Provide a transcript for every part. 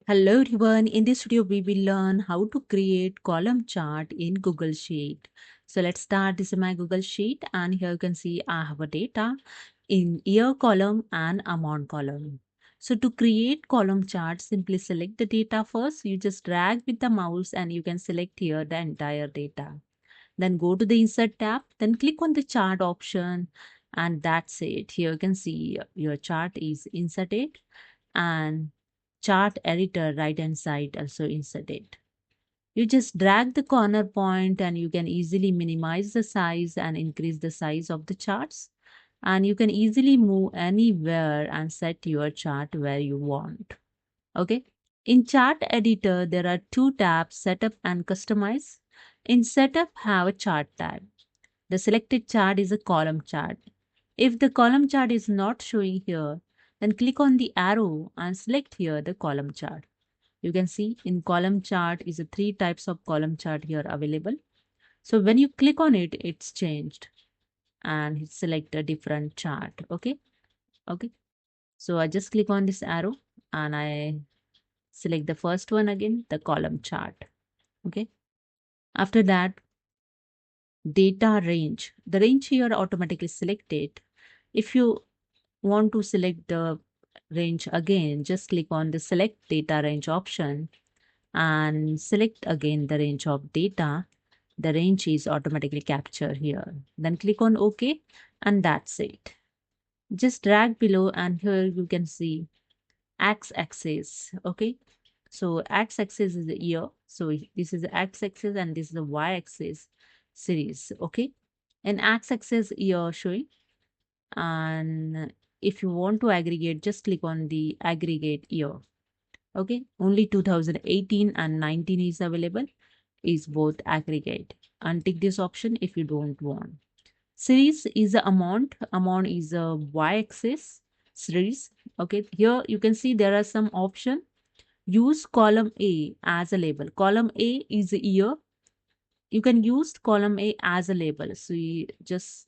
Hello everyone, in this video we will learn how to create column chart in Google Sheet. So let's start. This is my Google Sheet and here you can see I have a data in year column and amount column. So to create column chart, simply select the data first. You just drag with the mouse and you can select here the entire data. Then go to the insert tab, then click on the chart option and that's it. Here you can see your chart is inserted and chart editor right hand side also inserted. You just drag the corner point and you can easily minimize the size and increase the size of the charts. And you can easily move anywhere and set your chart where you want. Okay. In chart editor, there are two tabs, setup and customize. In setup, have a chart tab. The selected chart is a column chart. If the column chart is not showing here, then click on the arrow and select here the column chart. You can see in column chart is a three types of column chart here available. So when you click on it, it's changed and select a different chart. Okay. Okay. So I just click on this arrow and I select the first one again, the column chart. Okay. After that, data range. The range here automatically selected. If you want to select the range again, just click on the select data range option and select again the range of data. The range is automatically captured here. Then click on OK and that's it. Just drag below and here you can see x-axis. Okay. So x-axis is the year. So this is the x-axis and this is the y-axis series. Okay. And x-axis year showing, and if you want to aggregate, just click on the aggregate year. Okay, only 2018 and 19 is available, is both aggregate. Untick this option if you don't want. Series is the amount is a y-axis series. Okay, here you can see there are some option. Use column A as a label. Column A is the year. You can use column A as a label. So you just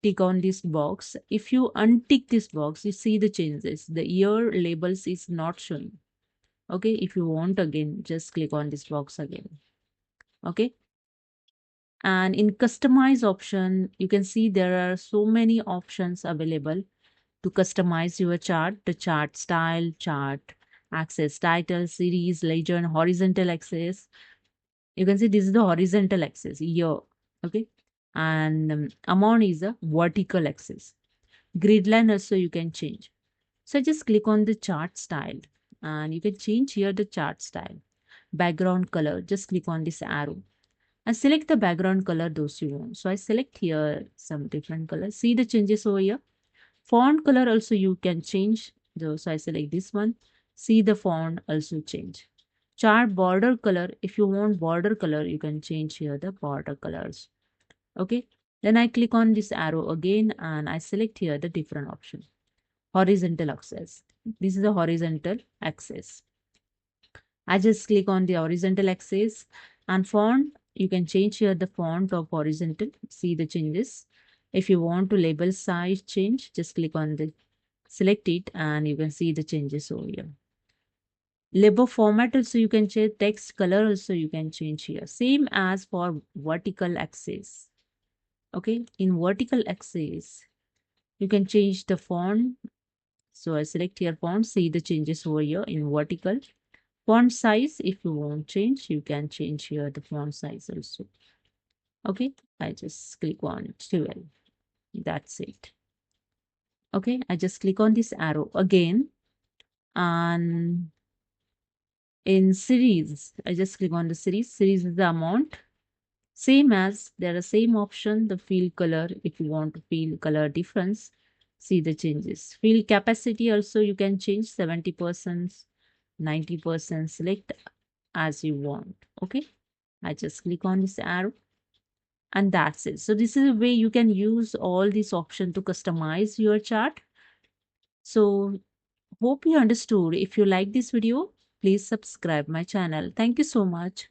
tick on this box. If you untick this box, you see the changes. The year labels is not showing. Okay, if you want again, just click on this box again. Okay. And in customize option, you can see there are so many options available to customize your chart. The chart style, chart axis, title, series, legend, horizontal axis. You can see this is the horizontal axis year. Okay. And amount is a vertical axis. Grid line also you can change. So just click on the chart style and you can change here the chart style. Background color, just click on this arrow and select the background color those you want. So I select here some different colors. See the changes over here. Font color also you can change. So I select this one. See the font also change. Chart border color, if you want border color, you can change here the border colors. Okay. Then I click on this arrow again and I select here the different option. Horizontal axis. This is the horizontal axis. I just click on the horizontal axis and font. You can change here the font of horizontal. See the changes. If you want to label size change, just click on the select it and you can see the changes over here. Label format also you can change. Text color also you can change here. Same as for vertical axis. Okay, in vertical axis, you can change the font. So I select here font, see the changes over here in vertical. Font size, if you want change, you can change here the font size also. Okay, I just click on 12. That's it. Okay, I just click on this arrow again. And in series, I just click on the series. Series is the amount. Same as there are same option, the field color. If you want to field color difference, see the changes. Field capacity also you can change 70%, 90%, select as you want. Okay, I just click on this arrow and that's it. So this is a way you can use all these options to customize your chart. So hope you understood. If you like this video, please subscribe my channel. Thank you so much.